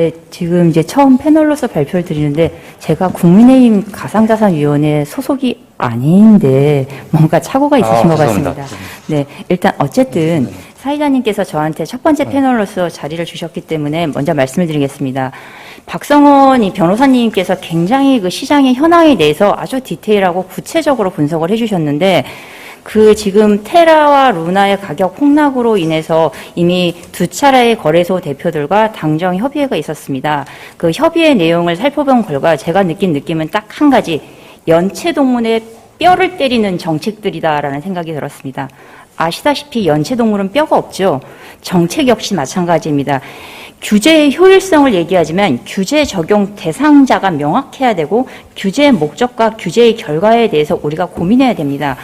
네, 지금 이제 처음 패널로서 발표를 드리는데 제가 국민의힘 가상자산위원회 소속이 아닌데 뭔가 착오가 있으신 것 죄송합니다. 같습니다. 네, 일단 어쨌든 사회자님께서 저한테 첫 번째 패널로서 자리를 주셨기 때문에 먼저 말씀을 드리겠습니다. 박성원 이 변호사님께서 굉장히 그 시장의 현황에 대해서 아주 디테일하고 구체적으로 분석을 해주셨는데 그 지금 테라와 루나의 가격 폭락으로 인해서 이미 두 차례의 거래소 대표들과 당정 협의회가 있었습니다. 그 협의회 내용을 살펴본 결과 제가 느낀 느낌은 딱 한 가지, 연체동물의 뼈를 때리는 정책들이다라는 생각이 들었습니다. 아시다시피 연체동물은 뼈가 없죠. 정책 역시 마찬가지입니다. 규제의 효율성을 얘기하지만 규제 적용 대상자가 명확해야 되고 규제의 목적과 규제의 결과에 대해서 우리가 고민해야 됩니다.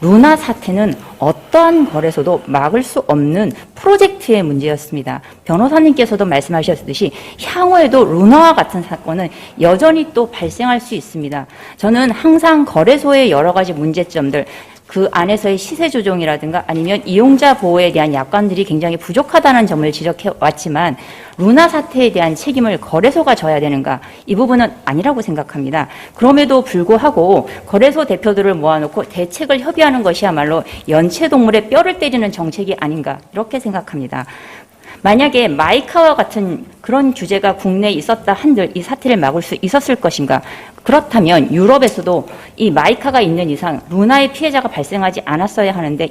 루나 사태는 어떠한 거래소도 막을 수 없는 프로젝트의 문제였습니다. 변호사님께서도 말씀하셨듯이 향후에도 루나와 같은 사건은 여전히 또 발생할 수 있습니다. 저는 항상 거래소의 여러 가지 문제점들, 그 안에서의 시세 조정이라든가 아니면 이용자 보호에 대한 약관들이 굉장히 부족하다는 점을 지적해 왔지만 루나 사태에 대한 책임을 거래소가 져야 되는가? 이 부분은 아니라고 생각합니다. 그럼에도 불구하고 거래소 대표들을 모아놓고 대책을 협의하는 것이야말로 연체동물의 뼈를 때리는 정책이 아닌가 이렇게 생각합니다. 만약에 마이카와 같은 그런 규제가 국내에 있었다 한들 이 사태를 막을 수 있었을 것인가? 그렇다면 유럽에서도 이 마이카가 있는 이상 루나의 피해자가 발생하지 않았어야 하는데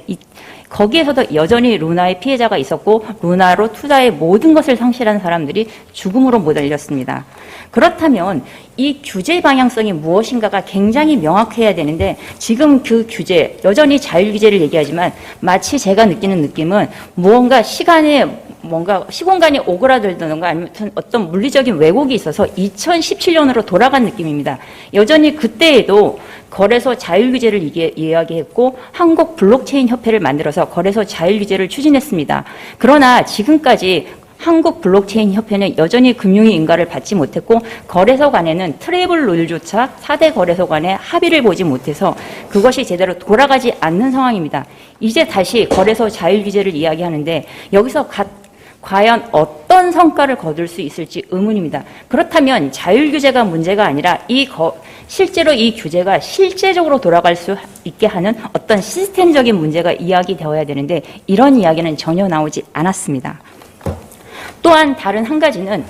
거기에서도 여전히 루나의 피해자가 있었고 루나로 투자의 모든 것을 상실한 사람들이 죽음으로 몰렸습니다. 그렇다면 이 규제 방향성이 무엇인가가 굉장히 명확해야 되는데 지금 그 규제, 여전히 자율규제를 얘기하지만 마치 제가 느끼는 느낌은 무언가 시공간이 오그라들던가 아니면 어떤 물리적인 왜곡이 있어서 2017년으로 돌아간 느낌입니다. 여전히 그때에도 거래소 자율규제를 이야기했고 한국 블록체인 협회를 만들어서 거래소 자율규제를 추진했습니다. 그러나 지금까지 한국 블록체인 협회는 여전히 금융위 인가를 받지 못했고 거래소 간에는 트래블 룰조차 4대 거래소 간에 합의를 보지 못해서 그것이 제대로 돌아가지 않는 상황입니다. 이제 다시 거래소 자율규제를 이야기하는데 여기서 과연 어떤 성과를 거둘 수 있을지 의문입니다. 그렇다면 자율규제가 문제가 아니라 실제로 이 규제가 실제적으로 돌아갈 수 있게 하는 어떤 시스템적인 문제가 이야기되어야 되는데 이런 이야기는 전혀 나오지 않았습니다. 또한 다른 한 가지는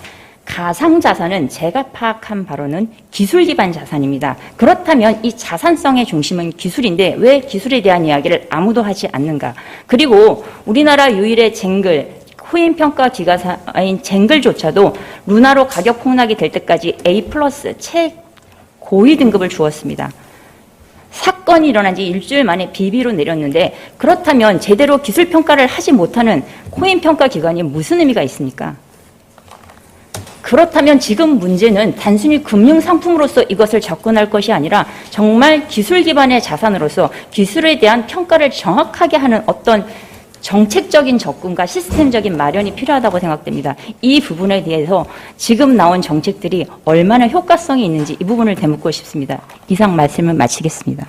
가상자산은 제가 파악한 바로는 기술 기반 자산입니다. 그렇다면 이 자산성의 중심은 기술인데 왜 기술에 대한 이야기를 아무도 하지 않는가? 그리고 우리나라 유일의 쟁글, 후인평가 기관인 쟁글조차도 루나로 가격 폭락이 될 때까지 A+ 최고위 등급을 주었습니다. 사건이 일어난 지 일주일 만에 BB로 내렸는데 그렇다면 제대로 기술평가를 하지 못하는 코인평가 기관이 무슨 의미가 있습니까? 그렇다면 지금 문제는 단순히 금융상품으로서 이것을 접근할 것이 아니라 정말 기술 기반의 자산으로서 기술에 대한 평가를 정확하게 하는 어떤 정책적인 접근과 시스템적인 마련이 필요하다고 생각됩니다. 이 부분에 대해서 지금 나온 정책들이 얼마나 효과성이 있는지 이 부분을 되묻고 싶습니다. 이상 말씀을 마치겠습니다.